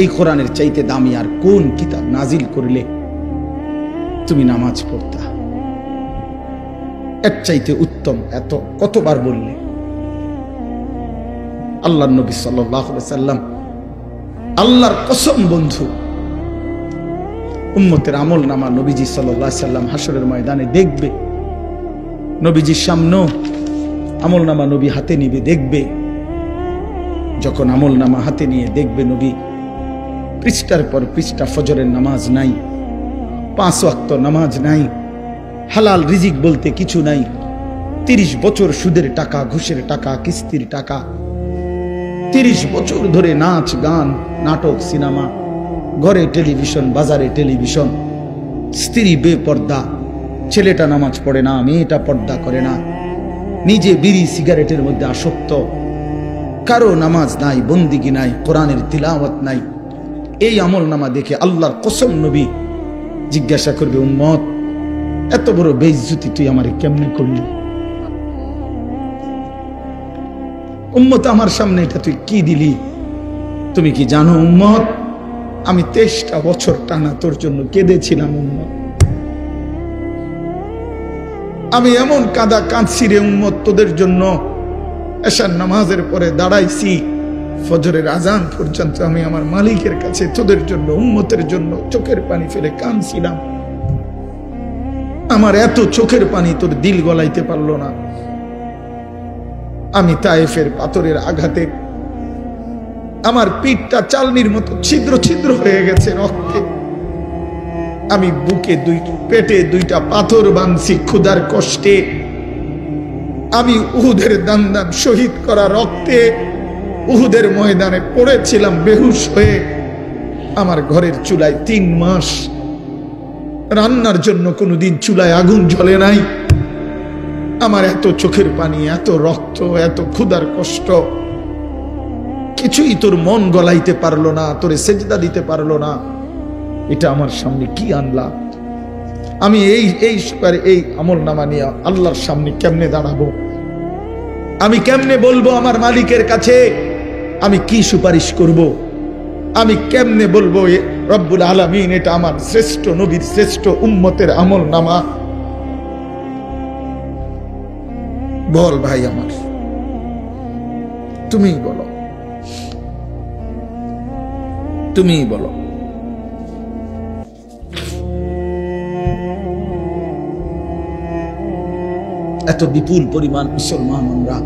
এই কোরআনের চাইতে দামি আর কোন কিতাব নাজিল করলে তুমি নামাজ পড়তা? এর চাইতে উত্তম এত কতবার বললে? আল্লাহর নবী সাল্লাল্লাহু আলাইহি সাল্লাম, আল্লাহর কসম বন্ধু, উম্মতের আমল নামা নবীজি সাল্লাল্লাহু আলাইহি সাল্লাম হাসরের ময়দানে দেখবে। নবীজির সামনে আমল নামা নবী হাতে নিবে, দেখবে। যখন আমল নামা হাতে নিয়ে দেখবে নবী, পৃষ্ঠার পর পৃষ্ঠা ফজরের নামাজ নাই, 5 ওয়াক্ত নামাজ নাই, হালাল রিজিক বলতে কিছু নাই, 30 বছর সুদের টাকা, ঘুষের টাকা, কিস্তির টাকা, 30 বছর ধরে নাচ গান, নাটক, সিনেমা, ঘরে টেলিভিশন, বাজারে টেলিভিশন, স্ত্রী বেপর্দা, ছেলেটা নামাজ পড়ে না, মেয়েটা পর্দা করে না, নিজে বিড়ি সিগারেটের মধ্যে আসক্ত, কারো নামাজ নাই, বন্দিগি নাই, কোরআনের তিলাওয়াত নাই। এই আমল নামা দেখে আল্লাহর কসম নবী জিজ্ঞাসা করবে, উম্মত এত বড় বেইজ্জতি তুই আমারে কেমনে করলি? উম্মত আমার সামনে এটা তুই কি দিলি? তুমি কি জানো উম্মত, আমি 23টা বছর টানা তোর জন্য কেঁদেছিলাম উম্মত। আমি এমন কাঁদা কাঁদছি রে উম্মত তোদের জন্য, এশার নামাজের পরে দাঁড়াইছি, ফজরের আজান পর্যন্ত আমি আমার মালিকের কাছে তোদের জন্য, উম্মতের জন্য চোখের পানি ফেলে কাঁদছিলাম। আমার এত চোখের পানি তোর দিল গলাইতে পারলো না। আমি তায়েফের পাথরের আঘাতে আমার পিঠটা চালনির মতো ছিদ্র ছিদ্র হয়ে গেছে রক্তে। আমি বুকে পেটে 2টা পাথর বাঁধছি ক্ষুধার কষ্টে। আমি উহুদের দান শহীদ করা রক্তে উহুদের ময়দানে পড়েছিলাম বেহুশ হয়ে। আমার ঘরের চুলায় 3 মাস রান্নার জন্য কোনোদিন চুলায় আগুন জ্বলে নাই। আমার এত চোখের পানি, এত রক্ত, এত ক্ষুধার কষ্ট, কিছুই তোর মন গলাইতে পারলো না, তোরে সেজদা দিতে পারলো না। এটা আমার সামনে কি আনলা? আমি এই আমল নামা নিয়ে আল্লাহর সামনে কেমনে দাঁড়াবো? আমি কেমনে বলবো আমার মালিকের কাছে আমি কি সুপারিশ করব? আমি কেমনে বলবো রব্বুল আলামিন এটা আমার শ্রেষ্ঠ নবীর শ্রেষ্ঠ উম্মতের আমল নামা? বল ভাই আমার, তুমিই বলো, তুমিই বলো। এত বিপুল পরিমাণ মুসলমান আমরা,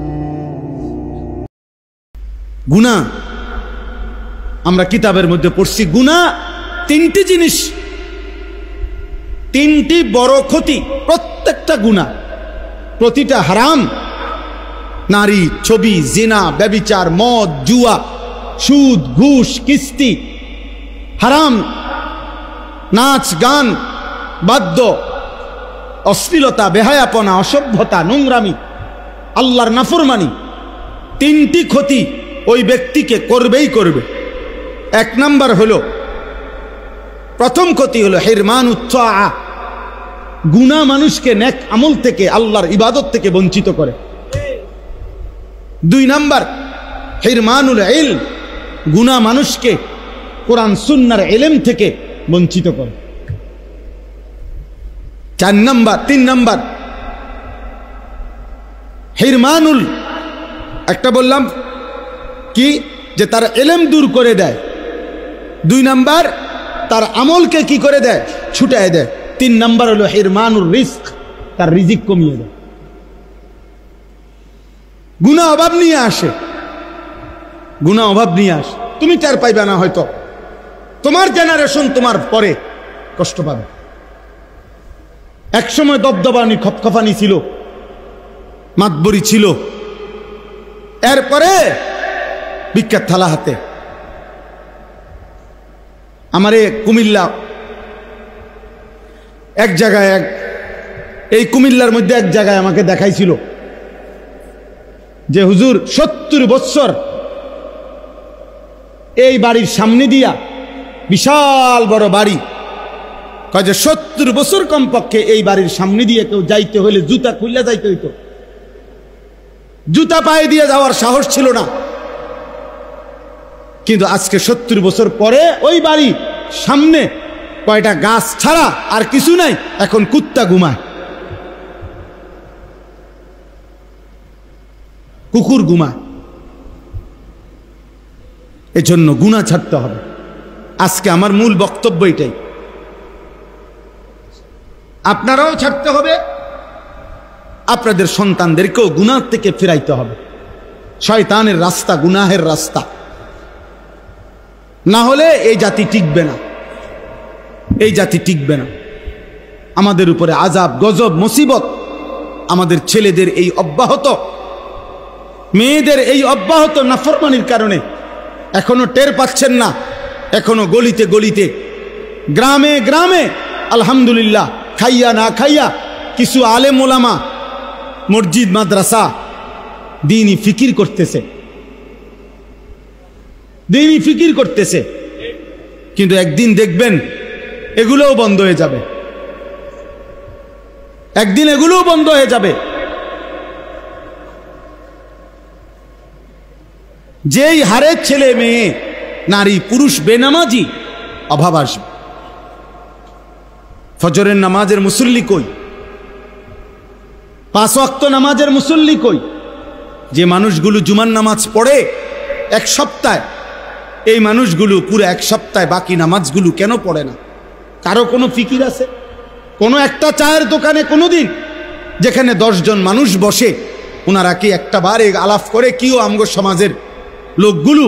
গুনাহ আমরা কিতাবের মধ্যে পড়ছি, গুনাহ 3টি জিনিস, 3টি বড় ক্ষতি। প্রত্যেকটা গুনাহ, প্রতিটা হারাম। নারী, ছবি, জিনা, ব্যভিচার, মদ, জুয়া, সুদ, ঘুষ, কিস্তি, হারাম, নাচ গান, বাদ্য, অশ্লীলতা, বেহায়াপনা, অসভ্যতা, নোংরামি, আল্লাহর নাফরমানি, 3টি ক্ষতি ওই ব্যক্তিকে করবেই করবে। 1 নাম্বার হলো, প্রথম ক্ষতি হলো হিরমানুত তাআ, গুনাহ মানুষকে নেক আমল থেকে, আল্লাহর ইবাদত থেকে বঞ্চিত করে। 2 নাম্বার হিরমানুল ইলম, গুনাহ মানুষকে কোরআন সুন্নাহর ইলম থেকে বঞ্চিত করে। 3 নাম্বার হিরমানুল, একটা বললাম কি যে তার ইলম দূর করে দেয়। 2 নাম্বার তার আমলকে কি করে দেয়? ছুটায় দেয়। 3 নাম্বার হলো হিরমানুর রিজক, তার রিজিক কমিয়ে দেয়। গুনাহ অভাব নিয়ে আসে, গুনাহ অভাব নিয়ে আসে। তুমি টের পাইবে না, হয়তো তোমার জেনারেশন তোমার পরে কষ্ট পাবে। একসময় দবদবানি খপখপানি ছিল, মাতবরি ছিল, এরপরে বিখ্যাত থালা হাতে। আমারে কুমিল্লা এক জায়গায়, এই কুমিল্লার মধ্যে এক জায়গায় আমাকে দেখাইছিল যে হুজুর 70 বছর এই বাড়ির সামনে দিয়া, বিশাল বড় বাড়ি, কয় যে 70 বছর কমপক্ষে এই বাড়ির সামনে দিয়ে কেউ যাইতে হলে জুতা খুলে যাইতে হইতো, জুতা পায়ে দিয়ে যাওয়ার সাহস ছিল না। কিন্তু আজকে 70 বছর পরে ওই বাড়ি সামনে কয়টা গাছ ছাড়া আর কিছু নাই, এখন কুত্তা ঘুমায়, কুকুর ঘুমায়। এজন্য গুনাহ ছাড়তে হবে। আজকে আমার মূল বক্তব্য এটাই, আপনারাও ছাড়তে হবে, আপনাদের সন্তানদেরকেও গুনাহ থেকে ফিরাইতে হবে। শয়তানের রাস্তা গুনাহের রাস্তা, না হলে এই জাতি টিকবে না, এই জাতি টিকবে না। আমাদের উপরে আযাব গজব মুসিবত, আমাদের ছেলেদের এই অব্যাহত, মেয়েদের এই অব্যাহত নাফরমানির কারণে এখনো টের পাচ্ছেন না। এখনো গলিতে গলিতে গ্রামে গ্রামে আলহামদুলিল্লাহ খাইয়া না খাইয়া কিছু আলেম ওলামা মসজিদ মাদ্রাসা দ্বীনি ফিকির করতেছে, দ্বীনি ফিকির করতেছে। কিন্তু একদিন দেখবেন এগুলোও বন্ধ হয়ে যাবে, একদিন এগুলোও বন্ধ হয়ে যাবে। যেই হারে ছেলে মেয়ে নারী পুরুষ বেনামাজি, অভাব আসবে। ফজরের নামাজের মুসল্লি কই? 5 ওয়াক্ত নামাজের মুসল্লি কই? যে মানুষগুলো জুমার নামাজ পড়ে এক সপ্তাহে, এই মানুষগুলো পুরো এক সপ্তাহে বাকি নামাজগুলো কেন পড়ে না? কারো কোনো ফিকির আছে? কোনো একটা চায়ের দোকানে কোনোদিন যেখানে 10 জন মানুষ বসে, ওনারা কি একটা বার আলাপ করে কিও আমগো সমাজের লোকগুলো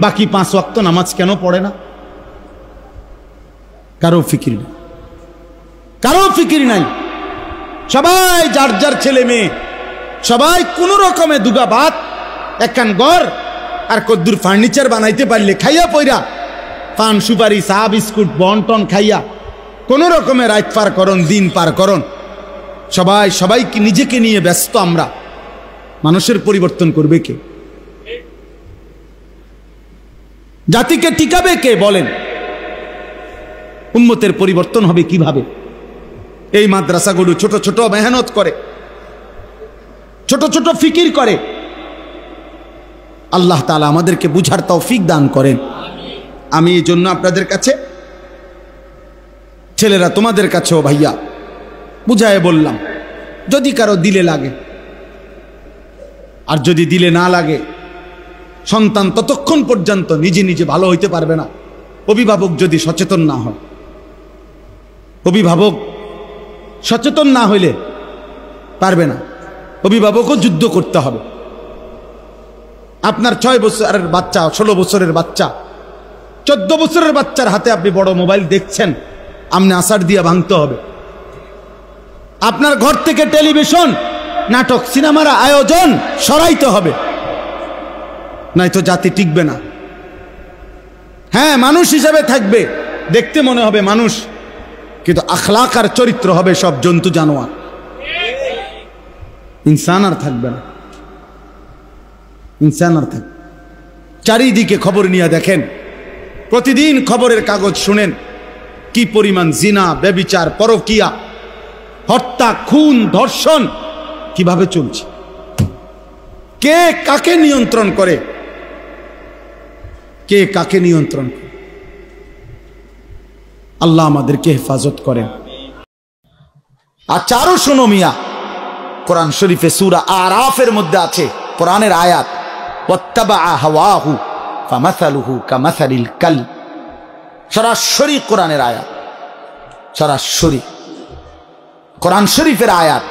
বাকি 5 ওয়াক্ত নামাজ কেন পড়ে না? কারো ফিকির নেই, কারো ফিকির নাই। সবাই যার যার ছেলে মেয়ে, সবাই কোন রকমে দুগা ভাত, একখান ঘর আর কদ্দুর ফার্নিচার বানাইতে পারলে খাইয়া পইরা, পান সুপারি চা বিস্কুট বন্টন খাইয়া কোন রকমে রাত পার করন, দিন পার করন। সবাই সবাইকে নিজেকে নিয়ে ব্যস্ত। আমরা মানুষের পরিবর্তন করবে কে? জাতিকে টিকাবে কে বলেন? উম্মতের পরিবর্তন হবে কিভাবে? এই মাদ্রাসাগুলো ছোট ছোট মেহনত করে, ছোট ছোট ফিকির করে। আল্লাহ তাআলা আমাদেরকে বুঝার তৌফিক দান করেন। আমি এই জন্য আপনাদের কাছে, ছেলেরা তোমাদের কাছেও ভাইয়া বুঝায় বললাম, যদি কারো দিলে লাগে, আর যদি দিলে না লাগে, সন্তান ততক্ষণ পর্যন্ত নিজে নিজে ভালো হইতে পারবে না অভিভাবক যদি সচেতন না হয়। অভিভাবক সচেতন না হইলে পারবে না। অভিভাবকও যুদ্ধ করতে হবে। আপনার 6 বছরের বাচ্চা, 16 বছরের বাচ্চা, 14 বছরের বাচ্চার হাতে আপনি বড় মোবাইল দেখছেন, আপনি আসার দিয়ে ভাঙতে হবে। আপনার ঘর থেকে টেলিভিশন, নাটক, সিনেমার আয়োজন সরাইতে হবে, নয়তো জাতি টিকবে না। হ্যাঁ, মানুষ হিসেবে থাকবে, দেখতে মনে হবে মানুষ, কিন্তু আখলাক আর চরিত্র হবে সব জন্তু জানোয়ার, ইনসান আর থাকবে না, ইনসান আর থাকবে। চারিদিকে খবর নিয়ে দেখেন, প্রতিদিন খবরের কাগজ শুনেন কি পরিমাণ জিনা, ব্যভিচার, পরকিয়া, হত্যা, খুন, ধর্ষণ কিভাবে চলছে। কে কাকে নিয়ন্ত্রণ করে? কে কাকে নিয়ন্ত্রণ করে? আল্লাহ আমাদেরকে হেফাজত করেন। আচ্ছা, আরো শোনো মিয়া, কোরআন শরীফে সূরা আরাফের মধ্যে আছে কোরআনের আয়াত, ওয়াত্তাবা হাওয়াহু ফামাসালুহু কামাসালিল কালব। সরাসরি কোরআনের আয়াত, সরাসরি কোরআন শরীফের আয়াত।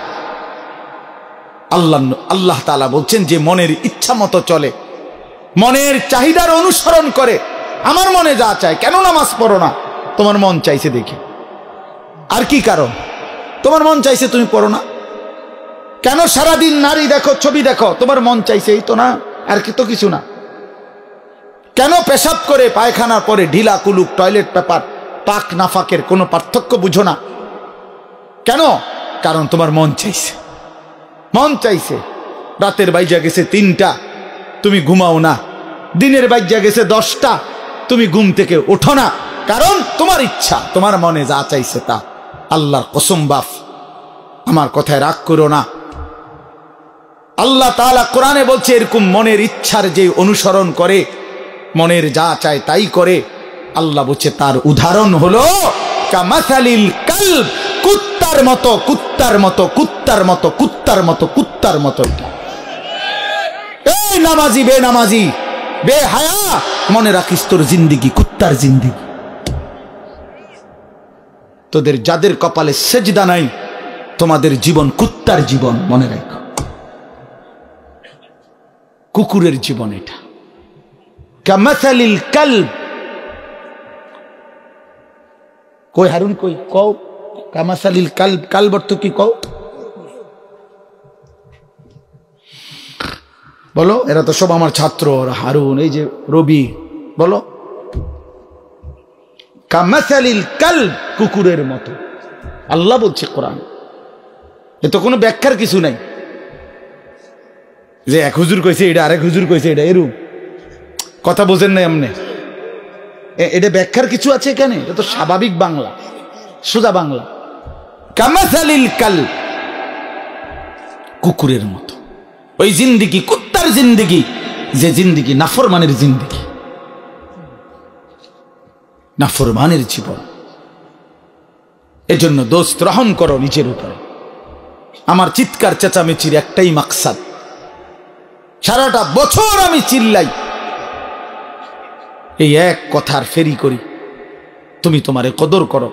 আল্লাহ তাআলা বলছেন যে মনের ইচ্ছা মতো চলে, মনের চাহিদার অনুসরণ করে। আমার মনে যা চায়, কেন নামাজ পড়ো না? তোমার মন চাইছে দেখে। আর কি কারণ? তোমার মন চাইছে তুমি পড়ো না কেন? সারাদিন নারী দেখো, ছবি দেখো, তোমার মন চাইছে, এই তো না, আর কি তো কিছু না। কেন পেশাব করে পায়খানার পরে ঢিলা কুলুক, টয়লেট পেপার, পাক নাফাকের কোনো পার্থক্য বুঝো না কেন? কারণ তোমার মন চাইছে, মন চাইছে। রাতের বাইজা গেছে 3টা, তুমি ঘুমাও না। দিনের বাইজা গেছে 10টা, তুমি ঘুম থেকে ওঠো না, কারণ তোমার ইচ্ছা, তোমার মনে যা চাইছে তা। আল্লাহর কসম বাপ, আমার কথায় রাগ করো না। আল্লাহ তাআলা কোরআনে বলছে, এরকম মনের ইচ্ছার যে অনুসরণ করে, মনের যা চায় তাই করে, আল্লাহ বলছে তার উদাহরণ হলো কামাসালিল কালব, কুত্তার মতো কুত্তার মতো কুত্তার মতো কুত্তার মতো কুত্তার মতো। এই নামাজি বেনামাজি বেহায়া, মনে রাখিস তোর জিন্দিগি কুত্তার জিন্দিগি। তোদের যাদের কপালে সেজদা নাই, তোমাদের জীবন কুত্তার জীবন, মনে রাখো, কুকুরের জীবন এটা। কামাসালিল কালব, কই হারুন কই কও, কামাসালিল কালব, কালব অর্থ কি কও বলো। এরা তো সব আমার ছাত্র, হারুন, এই যে রবি, বলো। কামাসালিল কালব, কুকুরের মতো আল্লাহ বলছে কোরআন। এ তো কোনো ব্যাখ্যার কিছু নাই যে এক হুজুর কইছে এটা, আরেক হুজুর কইছে এটা, এরূপ কথা বোঝেন নাই আমনে। এটা ব্যাখ্যার কিছু আছে এখানে? এটা তো স্বাভাবিক বাংলা, সোজা বাংলা। কামাসালিল কালব, কুকুরের মতো। ওই জিন্দিগি কুত্তার জিন্দিগি, যে জিন্দিগি নাফরমানের জিন্দিগি, নাফরমানের জীবন। এজন্য দোস্ত রহম করো নিজের উপরে। আমার চিৎকার চেঁচামেচির একটাই মাকসাদ, সারাটা বছর আমি চিল্লাই, এই এক কথার ফেরি করি, তুমি তোমারে কদর করো,